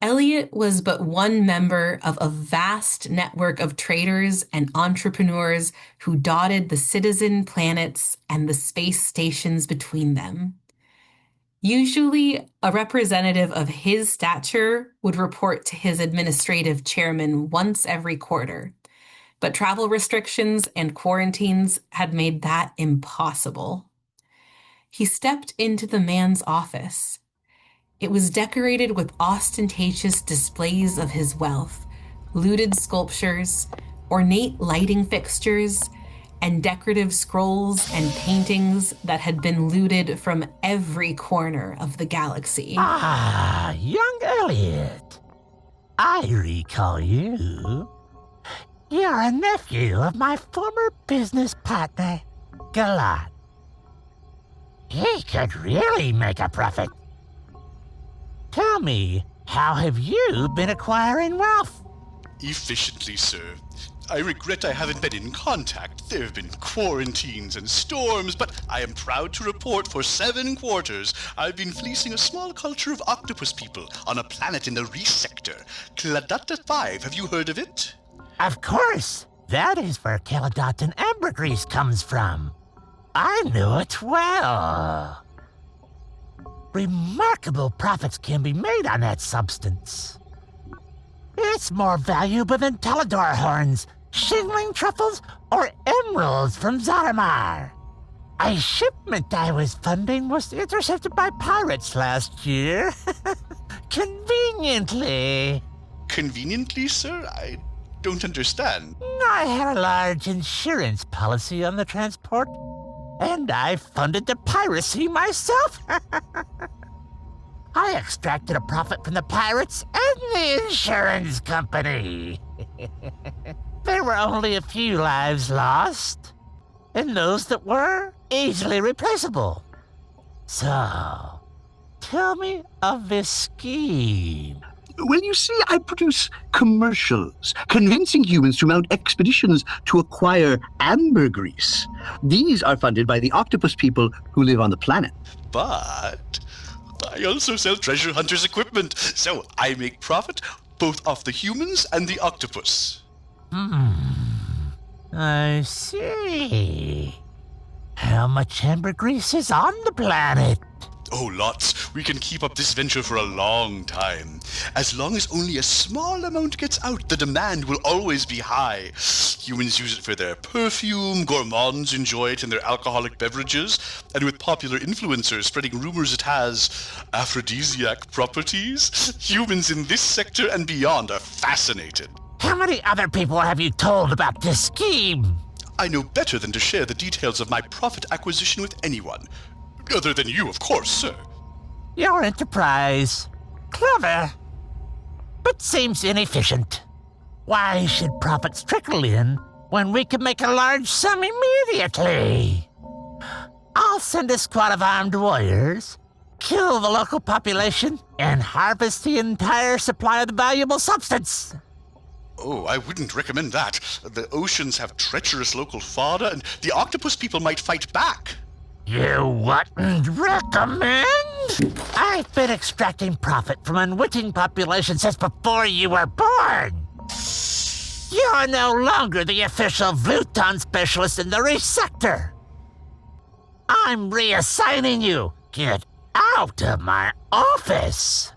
Elliott was but one member of a vast network of traders and entrepreneurs who dotted the citizen planets and the space stations between them. Usually, a representative of his stature would report to his administrative chairman once every quarter, but travel restrictions and quarantines had made that impossible. He stepped into the man's office. It was decorated with ostentatious displays of his wealth, looted sculptures, ornate lighting fixtures, and decorative scrolls and paintings that had been looted from every corner of the galaxy. Ah, young Elliott. I recall you. You're a nephew of my former business partner, Galat. He could really make a profit. Tell me, how have you been acquiring wealth? Efficiently, sir. I regret I haven't been in contact. There have been quarantines and storms, but I am proud to report for 7 quarters I've been fleecing a small culture of octopus people on a planet in the Reese sector. Kladata 5, have you heard of it? Of course. That is where Kladata ambergris comes from. I knew it well. Remarkable profits can be made on that substance. It's more valuable than Talador horns, shingling truffles, or emeralds from Zaramar. A shipment I was funding was intercepted by pirates last year. Conveniently. Conveniently, sir? I don't understand. I had a large insurance policy on the transport, and I funded the piracy myself. I extracted a profit from the pirates and the insurance company. There were only a few lives lost, and those that were easily replaceable. So, tell me of this scheme. Well, you see, I produce commercials, convincing humans to mount expeditions to acquire ambergris. These are funded by the octopus people who live on the planet. But I also sell treasure hunters equipment, so I make profit both off the humans and the octopus. I see. How much ambergris is on the planet? Oh, lots. We can keep up this venture for a long time. As long as only a small amount gets out, the demand will always be high. Humans use it for their perfume, gourmands enjoy it in their alcoholic beverages, and with popular influencers spreading rumors it has aphrodisiac properties, humans in this sector and beyond are fascinated. How many other people have you told about this scheme? I know better than to share the details of my profit acquisition with anyone. Other than you, of course, sir. Your enterprise. Clever, but seems inefficient. Why should profits trickle in when we can make a large sum immediately? I'll send a squad of armed warriors, kill the local population, and harvest the entire supply of the valuable substance. Oh, I wouldn't recommend that. The oceans have treacherous local fauna, and the octopus people might fight back. You wouldn't recommend? I've been extracting profit from unwitting populations since before you were born. You're no longer the official Vlutaa specialist in the Reese sector. I'm reassigning you. Get out of my office.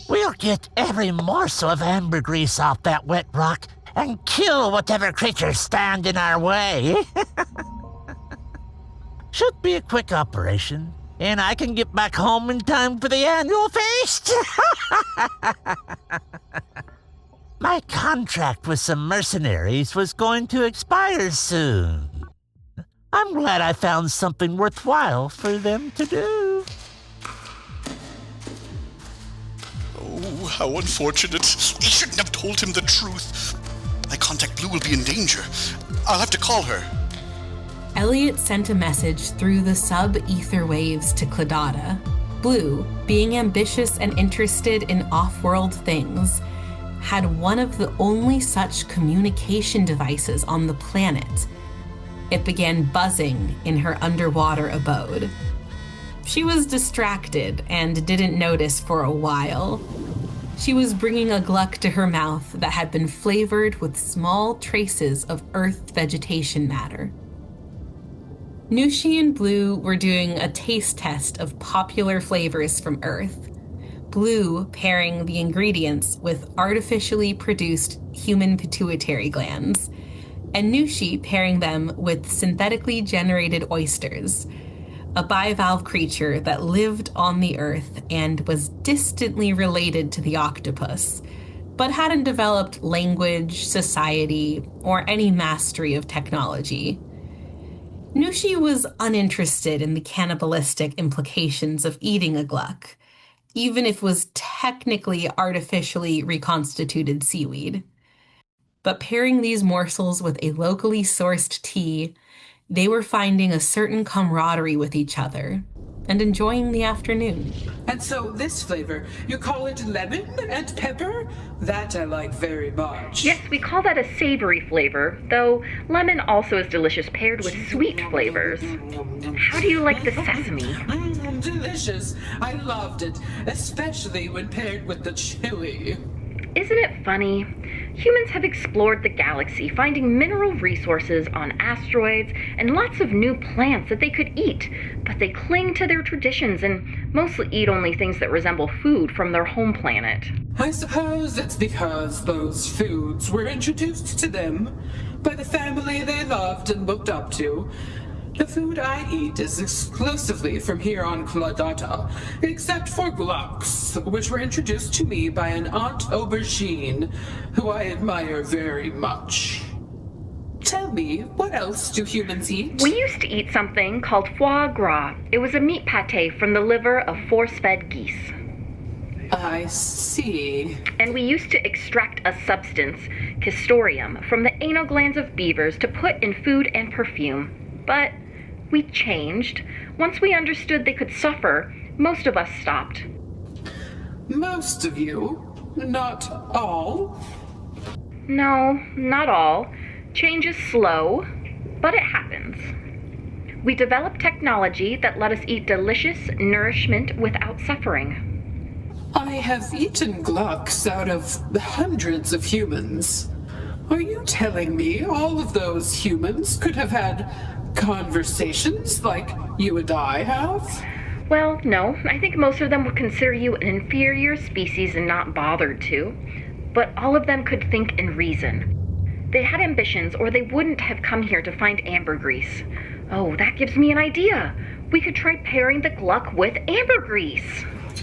We'll get every morsel of ambergris off that wet rock and kill whatever creatures stand in our way. Should be a quick operation, and I can get back home in time for the annual feast. My contract with some mercenaries was going to expire soon. I'm glad I found something worthwhile for them to do. Oh, how unfortunate. I shouldn't have told him the truth. My contact Blue will be in danger. I'll have to call her. Elliott sent a message through the sub-ether waves to Kladata. Blue, being ambitious and interested in off-world things, had one of the only such communication devices on the planet. It began buzzing in her underwater abode. She was distracted and didn't notice for a while. She was bringing a gluck to her mouth that had been flavored with small traces of earth vegetation matter. Nushi and Blue were doing a taste test of popular flavors from Earth. Blue pairing the ingredients with artificially produced human pituitary glands, and Nushi pairing them with synthetically generated oysters, a bivalve creature that lived on the Earth and was distantly related to the octopus, but hadn't developed language, society, or any mastery of technology. Nushi was uninterested in the cannibalistic implications of eating a gluck, even if it was technically artificially reconstituted seaweed. But pairing these morsels with a locally sourced tea, they were finding a certain camaraderie with each other and enjoying the afternoon. And so this flavor, you call it lemon and pepper? That I like very much. Yes, we call that a savory flavor, though lemon also is delicious paired with sweet flavors. How do you like the sesame? Delicious. I loved it, especially when paired with the chili. Isn't it funny? Humans have explored the galaxy, finding mineral resources on asteroids and lots of new plants that they could eat, but they cling to their traditions and mostly eat only things that resemble food from their home planet. I suppose it's because those foods were introduced to them by the family they loved and looked up to. The food I eat is exclusively from here on Kladata, except for glucks, which were introduced to me by an Aunt Aubergine, who I admire very much. Tell me, what else do humans eat? We used to eat something called foie gras. It was a meat pate from the liver of force-fed geese. I see. And we used to extract a substance, castoreum, from the anal glands of beavers to put in food and perfume. But we changed. Once we understood they could suffer, most of us stopped. Most of you? Not all? No, not all. Change is slow, but it happens. We developed technology that let us eat delicious nourishment without suffering. I have eaten glucks out of hundreds of humans. Are you telling me all of those humans could have had conversations like you and I have? Well, no. I think most of them would consider you an inferior species and not bothered to. But all of them could think and reason. They had ambitions, or they wouldn't have come here to find ambergris. Oh, that gives me an idea. We could try pairing the gluck with ambergris.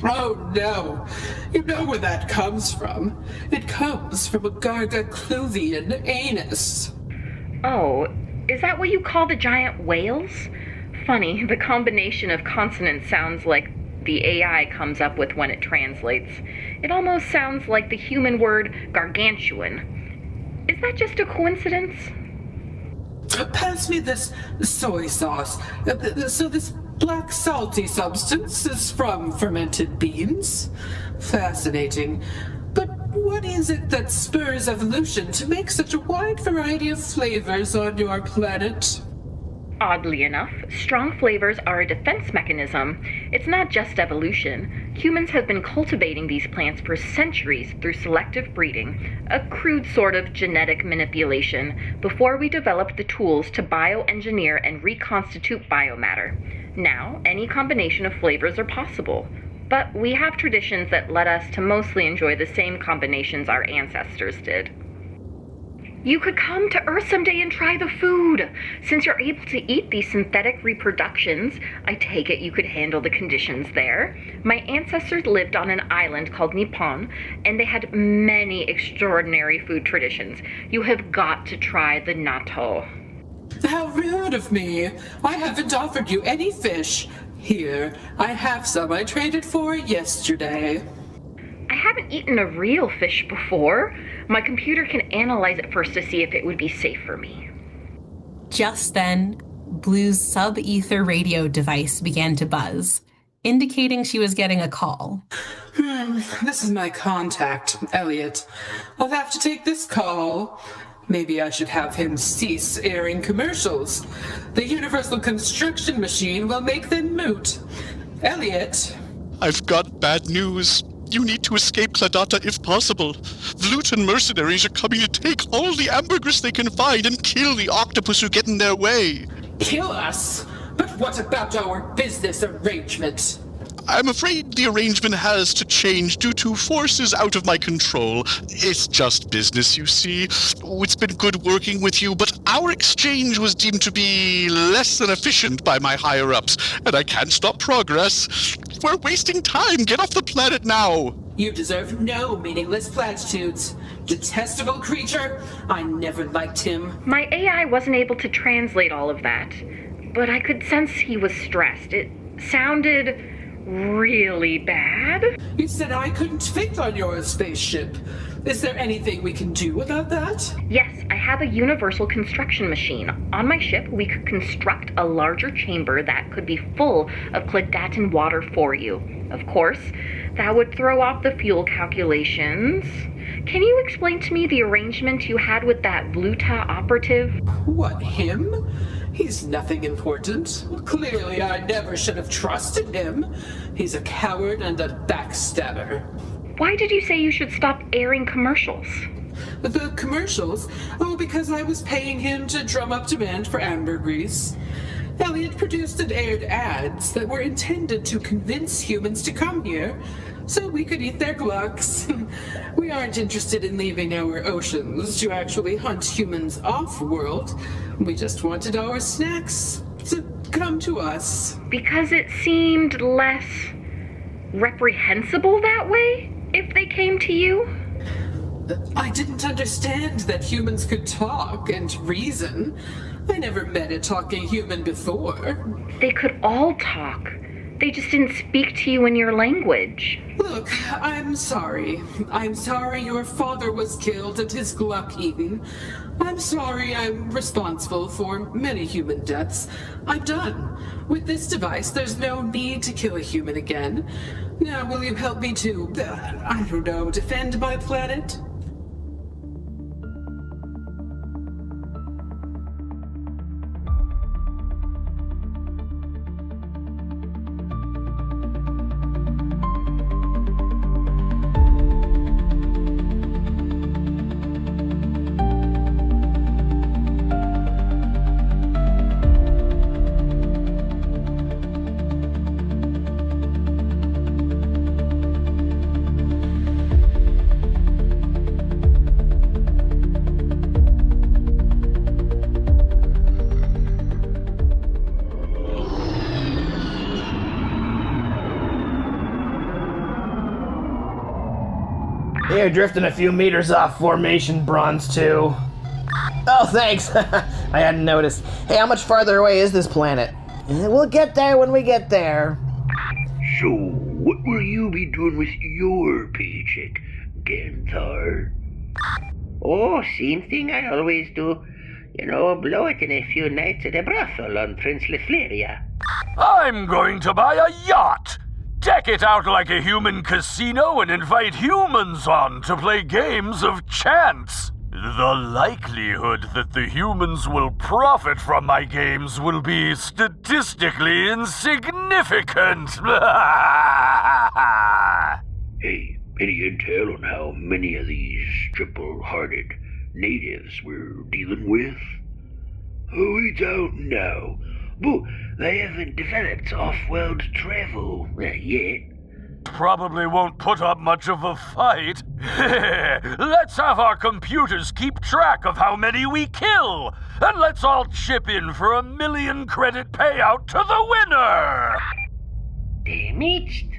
Oh, no. You know where that comes from. It comes from a Gargacluvian anus. Oh, is that what you call the giant whales? Funny, the combination of consonants sounds like the AI comes up with when it translates. It almost sounds like the human word gargantuan. Is that just a coincidence? Pass me this soy sauce. So this black salty substance is from fermented beans? Fascinating. But what is it that spurs evolution to make such a wide variety of flavors on your planet? Oddly enough, strong flavors are a defense mechanism. It's not just evolution. Humans have been cultivating these plants for centuries through selective breeding, a crude sort of genetic manipulation, before we developed the tools to bioengineer and reconstitute biomatter. Now, any combination of flavors are possible. But we have traditions that led us to mostly enjoy the same combinations our ancestors did. You could come to Earth someday and try the food. Since you're able to eat these synthetic reproductions, I take it you could handle the conditions there. My ancestors lived on an island called Nippon, and they had many extraordinary food traditions. You have got to try the natto. How rude of me. I haven't offered you any fish. Here, I have some I traded for yesterday. I haven't eaten a real fish before. My computer can analyze it first to see if it would be safe for me. Just then, Blue's sub-ether radio device began to buzz, indicating she was getting a call. This is my contact, Elliott. I'll have to take this call. Maybe I should have him cease airing commercials. The universal construction machine will make them moot. Elliott. I've got bad news. You need to escape Kladata if possible. Vlutaa mercenaries are coming to take all the ambergris they can find and kill the octopus who get in their way. Kill us? But what about our business arrangement? I'm afraid the arrangement has to change due to forces out of my control. It's just business, you see. It's been good working with you, but our exchange was deemed to be less than efficient by my higher-ups, and I can't stop progress. We're wasting time. Get off the planet now. You deserve no meaningless platitudes. Detestable creature. I never liked him. My AI wasn't able to translate all of that, but I could sense he was stressed. It sounded really bad. You said I couldn't fit on your spaceship. Is there anything we can do about that? Yes, I have a universal construction machine. On my ship, we could construct a larger chamber that could be full of Kladatan water for you. Of course, that would throw off the fuel calculations. Can you explain to me the arrangement you had with that Vlutaa operative? What, him? He's nothing important. Clearly, I never should have trusted him. He's a coward and a backstabber. Why did you say you should stop airing commercials? The commercials? Oh, because I was paying him to drum up demand for ambergris. Elliott produced and aired ads that were intended to convince humans to come here so we could eat their glucks. We aren't interested in leaving our oceans to actually hunt humans off-world. We just wanted our snacks to come to us. Because it seemed less reprehensible that way, if they came to you? I didn't understand that humans could talk and reason. I never met a talking human before. They could all talk. They just didn't speak to you in your language. Look, I'm sorry. I'm sorry your father was killed and his gluck eaten. I'm sorry I'm responsible for many human deaths. I'm done. With this device, there's no need to kill a human again. Now, will you help me to, I don't know, defend my planet? You're drifting a few meters off formation, Bronze 2. Oh, thanks. I hadn't noticed. Hey, how much farther away is this planet? We'll get there when we get there. So, what will you be doing with your paycheck, Ganthar? Oh, same thing I always do. You know, blow it in a few nights at a brothel on Prince Lefleria. I'm going to buy a yacht! Deck it out like a human casino and invite humans on to play games of chance. The likelihood that the humans will profit from my games will be statistically insignificant. Hey, any intel on how many of these triple-hearted natives we're dealing with? We don't know, but they haven't developed off-world travel yet. Probably won't put up much of a fight. Let's have our computers keep track of how many we kill, and let's all chip in for a 1,000,000 credit payout to the winner! Damaged?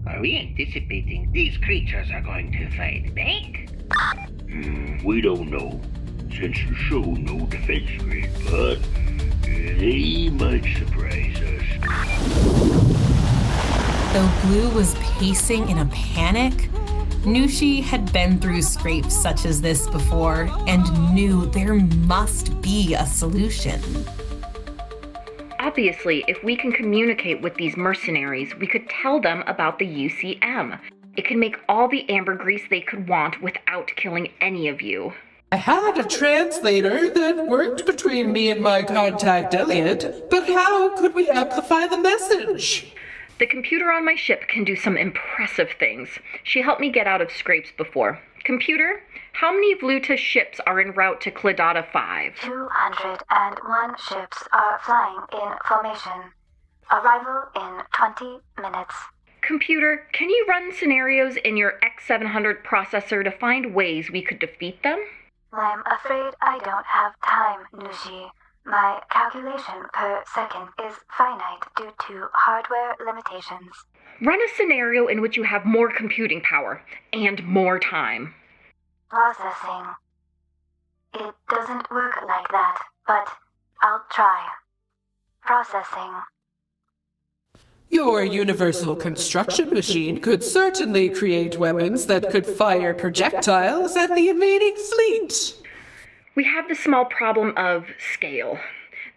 Are we anticipating these creatures are going to fight back? We don't know, since you show no defense grid, but they might surprise us. Though Blue was pacing in a panic, Nushi had been through scrapes such as this before and knew there must be a solution. Obviously, if we can communicate with these mercenaries, we could tell them about the UCM. It could make all the ambergris they could want without killing any of you. I had a translator that worked between me and my contact Elliott, but how could we amplify the message? The computer on my ship can do some impressive things. She helped me get out of scrapes before. Computer, how many Vlutaa ships are en route to Kladata 5? 201 ships are flying in formation. Arrival in 20 minutes. Computer, can you run scenarios in your X700 processor to find ways we could defeat them? I'm afraid I don't have time, Nushi. My calculation per second is finite due to hardware limitations. Run a scenario in which you have more computing power and more time. Processing. It doesn't work like that, but I'll try. Processing. Your universal construction machine could certainly create weapons that could fire projectiles at the invading fleet. We have the small problem of scale.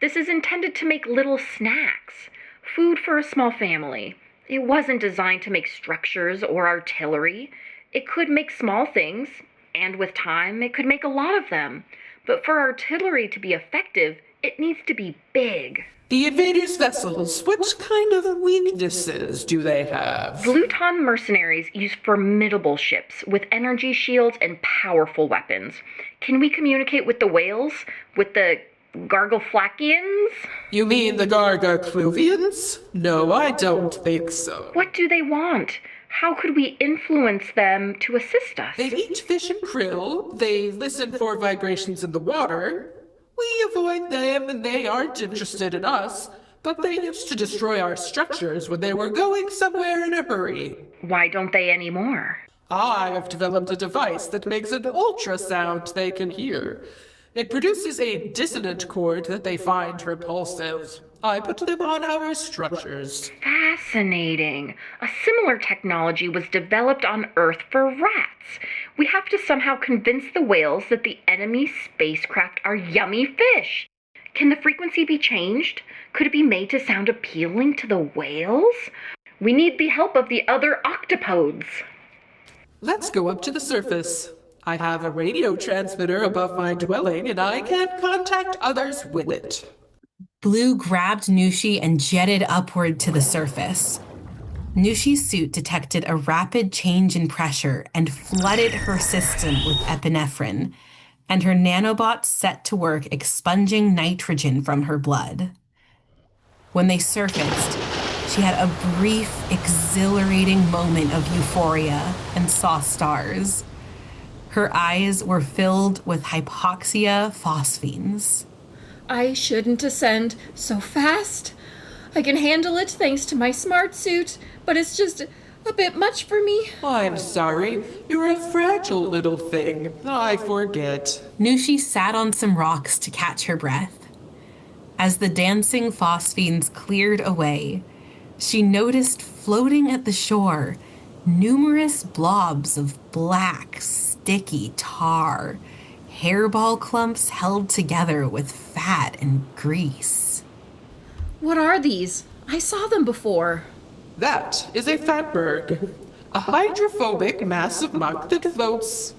This is intended to make little snacks, food for a small family. It wasn't designed to make structures or artillery. It could make small things, and with time, it could make a lot of them. But for artillery to be effective, it needs to be big. The invaders' vessels, what kind of weaknesses do they have? Vlutaa mercenaries use formidable ships with energy shields and powerful weapons. Can we communicate with the whales? With the Gargaflakians? You mean the Gargakluvians? No, I don't think so. What do they want? How could we influence them to assist us? They eat fish and krill. They listen for vibrations in the water. We avoid them and they aren't interested in us, but they used to destroy our structures when they were going somewhere in a hurry. Why don't they anymore? I have developed a device that makes an ultrasound they can hear. It produces a dissonant chord that they find repulsive. I put them on our structures. Fascinating. A similar technology was developed on Earth for rats. We have to somehow convince the whales that the enemy spacecraft are yummy fish. Can the frequency be changed? Could it be made to sound appealing to the whales? We need the help of the other octopodes. Let's go up to the surface. I have a radio transmitter above my dwelling, and I can contact others with it. Blue grabbed Nushi and jetted upward to the surface. Nushi's suit detected a rapid change in pressure and flooded her system with epinephrine, and her nanobots set to work expunging nitrogen from her blood. When they surfaced, she had a brief, exhilarating moment of euphoria and saw stars. Her eyes were filled with hypoxia phosphines. I shouldn't ascend so fast. I can handle it thanks to my smart suit, but it's just a bit much for me. I'm sorry. You're a fragile little thing. I forget. Nushi sat on some rocks to catch her breath. As the dancing phosphines cleared away, she noticed floating at the shore numerous blobs of black, sticky tar, hairball clumps held together with fat and grease. What are these? I saw them before. That is a fatberg, a hydrophobic mass of muck that floats.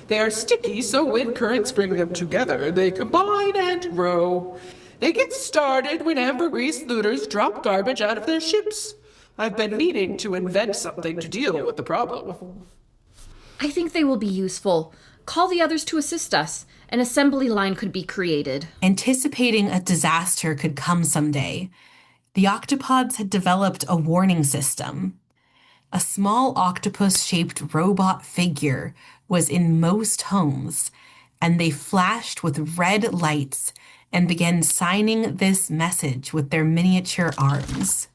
They are sticky, so when currents bring them together, they combine and grow. They get started when ambergris looters drop garbage out of their ships. I've been meaning to invent something to deal with the problem. I think they will be useful. Call the others to assist us. An assembly line could be created. Anticipating a disaster could come someday, the octopods had developed a warning system. A small octopus-shaped robot figure was in most homes, and they flashed with red lights and began signing this message with their miniature arms.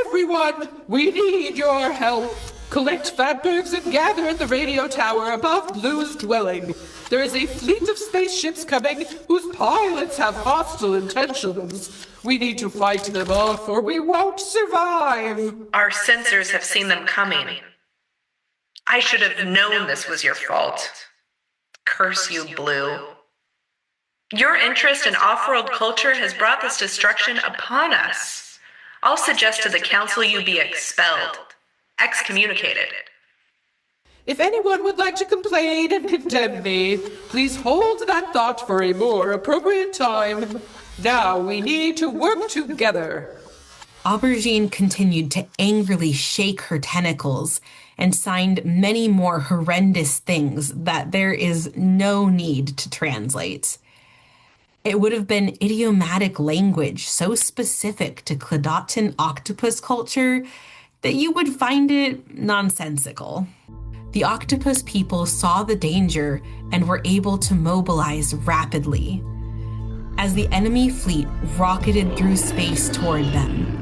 Everyone, we need your help. Collect fatbergs and gather in the radio tower above Blue's dwelling. There is a fleet of spaceships coming whose pilots have hostile intentions. We need to fight them off or we won't survive. Our sensors have seen them coming. I should have known this was your fault. Curse you, Blue. Your interest in off-world culture has brought this destruction upon us. I'll suggest to the Council you be expelled. Excommunicated. If anyone would like to complain and condemn me, please hold that thought for a more appropriate time. Now we need to work together. Aubergine continued to angrily shake her tentacles and signed many more horrendous things that there is no need to translate. It would have been idiomatic language so specific to Kladatan octopus culture that you would find it nonsensical. The octopus people saw the danger and were able to mobilize rapidly. As the enemy fleet rocketed through space toward them,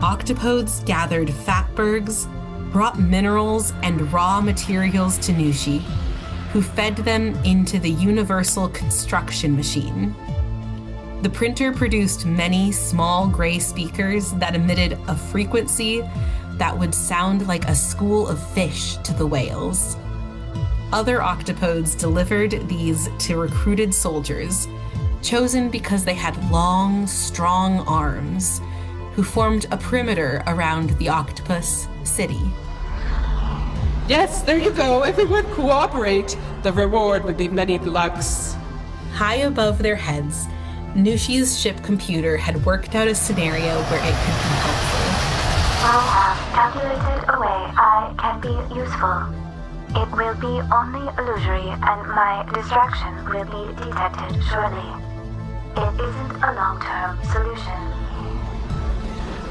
octopodes gathered fatbergs, brought minerals and raw materials to Nushi, who fed them into the universal construction machine. The printer produced many small gray speakers that emitted a frequency that would sound like a school of fish to the whales. Other octopodes delivered these to recruited soldiers, chosen because they had long, strong arms, who formed a perimeter around the octopus city. Yes, there you go. Everyone cooperate. The reward would be many lugs. High above their heads, Nushi's ship computer had worked out a scenario where it could be helpful. I have calculated a way I can be useful. It will be only illusory and my distraction will be detected shortly. It isn't a long-term solution.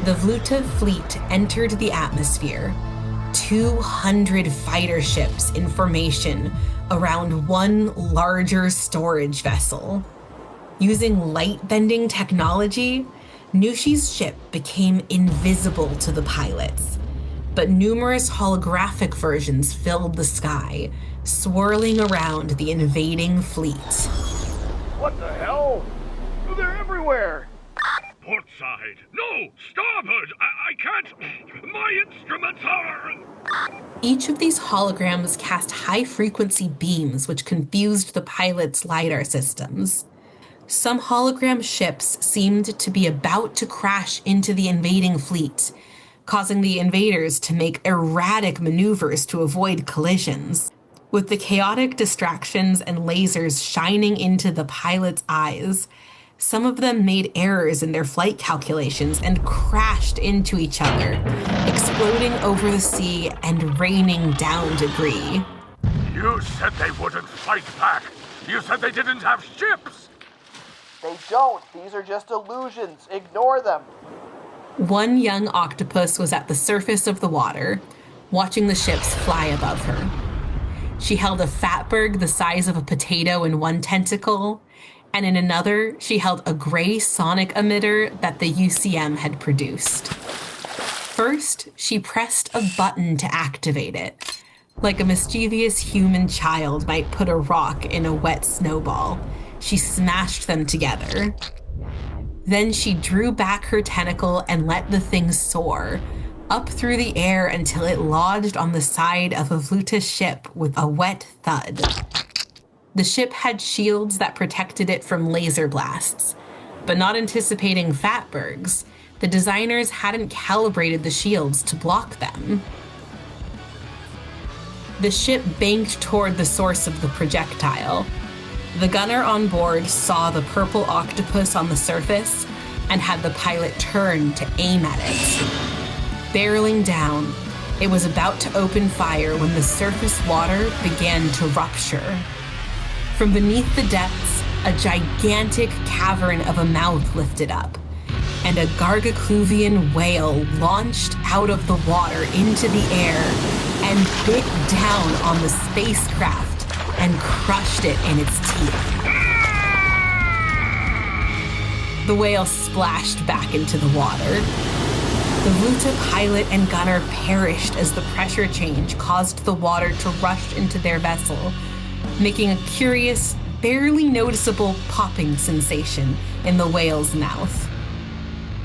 The Vlutaa fleet entered the atmosphere, 200 fighter ships in formation around one larger storage vessel. Using light-bending technology, Nushi's ship became invisible to the pilots, but numerous holographic versions filled the sky, swirling around the invading fleet. What the hell? They're everywhere! Port side! No! Starboard! I can't! My instruments are... Each of these holograms cast high-frequency beams which confused the pilots' lidar systems. Some hologram ships seemed to be about to crash into the invading fleet, causing the invaders to make erratic maneuvers to avoid collisions. With the chaotic distractions and lasers shining into the pilots' eyes, some of them made errors in their flight calculations and crashed into each other, exploding over the sea and raining down debris. You said they wouldn't fight back! You said they didn't have ships! They don't. These are just illusions. Ignore them. One young octopus was at the surface of the water, watching the ships fly above her. She held a fatberg the size of a potato in one tentacle, and in another, she held a gray sonic emitter that the UCM had produced. First, she pressed a button to activate it, like a mischievous human child might put a rock in a wet snowball. She smashed them together. Then she drew back her tentacle and let the thing soar, up through the air until it lodged on the side of a Vlutaa ship with a wet thud. The ship had shields that protected it from laser blasts, but not anticipating fatbergs, the designers hadn't calibrated the shields to block them. The ship banked toward the source of the projectile. The gunner on board saw the purple octopus on the surface and had the pilot turn to aim at it. Barreling down, it was about to open fire when the surface water began to rupture. From beneath the depths, a gigantic cavern of a mouth lifted up, and a Gargacluvian whale launched out of the water into the air and bit down on the spacecraft and crushed it in its teeth. The whale splashed back into the water. The Vlutaa pilot and gunner perished as the pressure change caused the water to rush into their vessel, making a curious, barely noticeable popping sensation in the whale's mouth.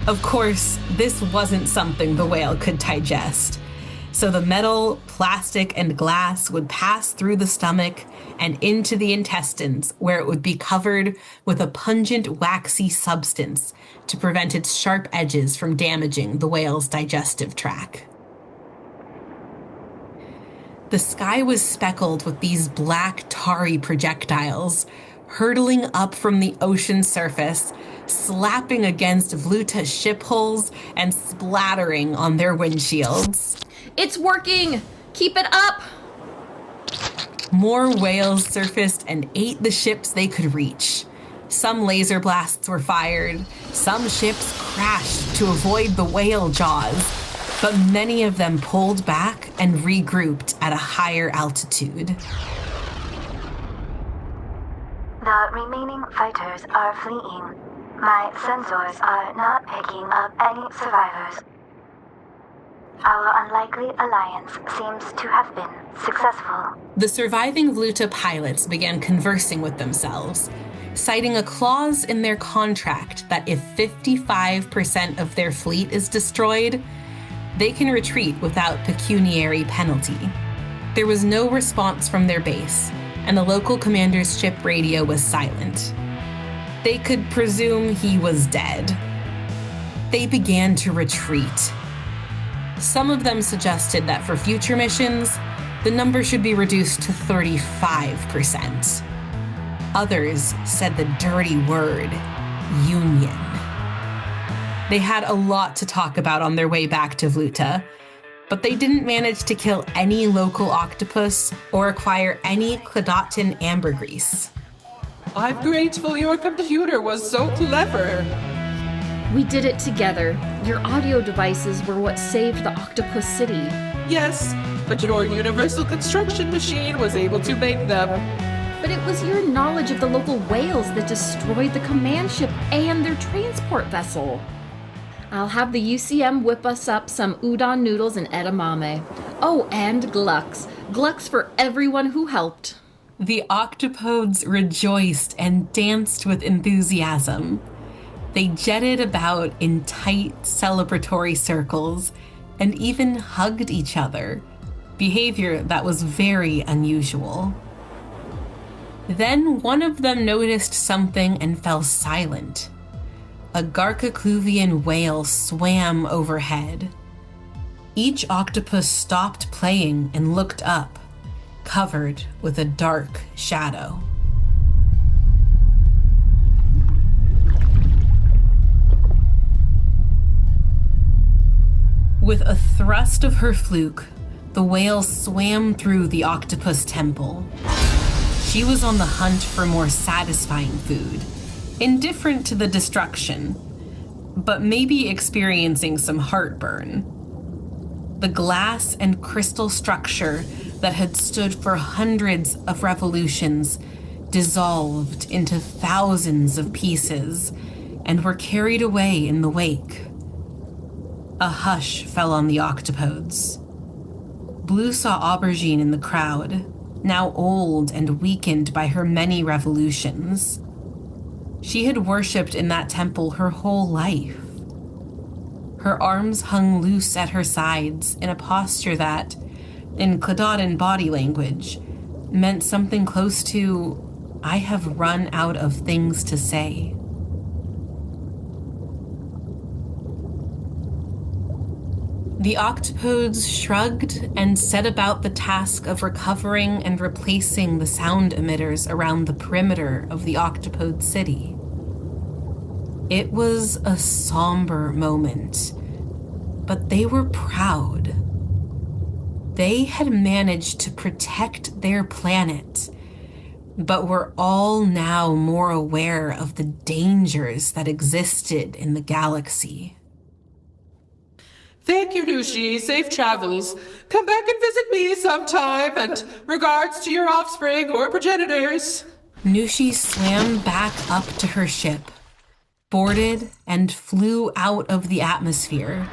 Of course, this wasn't something the whale could digest, so the metal, plastic, and glass would pass through the stomach and into the intestines, where it would be covered with a pungent, waxy substance to prevent its sharp edges from damaging the whale's digestive tract. The sky was speckled with these black, tarry projectiles, hurtling up from the ocean surface, slapping against Vluta's ship hulls and splattering on their windshields. It's working! Keep it up! More whales surfaced and ate the ships they could reach. Some laser blasts were fired, some ships crashed to avoid the whale jaws, but many of them pulled back and regrouped at a higher altitude. The remaining fighters are fleeing. My sensors are not picking up any survivors. Our unlikely alliance seems to have been successful. The surviving Vlutaa pilots began conversing with themselves, citing a clause in their contract that if 55% of their fleet is destroyed, they can retreat without pecuniary penalty. There was no response from their base, and the local commander's ship radio was silent. They could presume he was dead. They began to retreat. Some of them suggested that for future missions, the number should be reduced to 35%. Others said the dirty word, union. They had a lot to talk about on their way back to Vlutaa, but they didn't manage to kill any local octopus or acquire any Kladatan ambergris. I'm grateful your computer was so clever. We did it together. Your audio devices were what saved the Octopus City. Yes, but your universal construction machine was able to make them. But it was your knowledge of the local whales that destroyed the command ship and their transport vessel. I'll have the UCM whip us up some udon noodles and edamame. Oh, and Glucks. Glucks for everyone who helped. The octopodes rejoiced and danced with enthusiasm. They jetted about in tight, celebratory circles and even hugged each other, behavior that was very unusual. Then one of them noticed something and fell silent. A Garcacluvian whale swam overhead. Each octopus stopped playing and looked up, covered with a dark shadow. With a thrust of her fluke, the whale swam through the octopus temple. She was on the hunt for more satisfying food, indifferent to the destruction, but maybe experiencing some heartburn. The glass and crystal structure that had stood for hundreds of revolutions dissolved into thousands of pieces and were carried away in the wake. A hush fell on the octopodes. Blue saw Aubergine in the crowd, now old and weakened by her many revolutions. She had worshipped in that temple her whole life. Her arms hung loose at her sides in a posture that, in Kladatan body language, meant something close to, I have run out of things to say. The octopodes shrugged and set about the task of recovering and replacing the sound emitters around the perimeter of the octopode city. It was a somber moment, but they were proud. They had managed to protect their planet, but were all now more aware of the dangers that existed in the galaxy. Thank you, Nushi. Safe travels. Come back and visit me sometime, and regards to your offspring or progenitors. Nushi swam back up to her ship, boarded, and flew out of the atmosphere,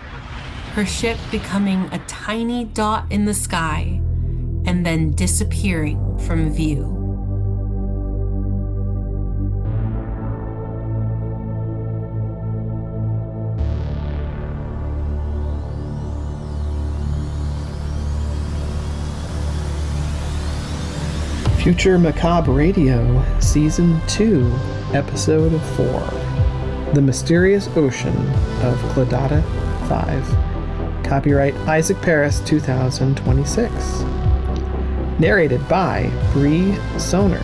her ship becoming a tiny dot in the sky and then disappearing from view. Future Macabre Radio, Season 2, Episode 4. The Mysterious Ocean of Kladata 5. Copyright Isaac Paris 2026. Narrated by Bri Sonner.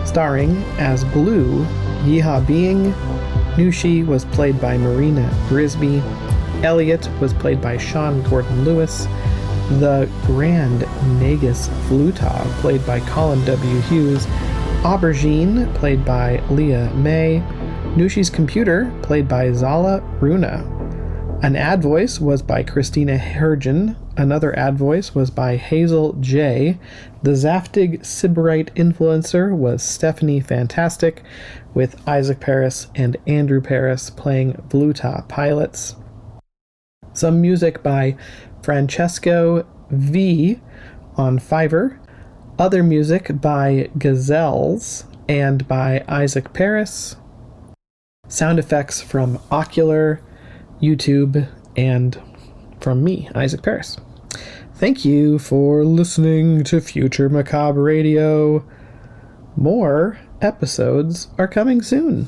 Starring as Blue, Yeehaw Being. Nushi was played by Marina Brisby. Elliott was played by Sean Gordon-Lewis. The Grand Nagus Vlutaa, played by Collin W. Hughes. Aubergine, played by Leah May. Nushi's computer, played by Zala Runa. An ad voice was by Christina Hergen. Another ad voice was by Hazel Jae. The Zaftig Sybarite influencer was Stephanie Fantastic, with Isaac Paris and Andrew Paris playing Vlutaa pilots. Some music by Francesco V on Fiverr. Other music by Gazelles and by Isaac Paris. Sound effects from Ocular, YouTube, and from me, Isaac Paris. Thank you for listening to Future Macabre Radio. More episodes are coming soon.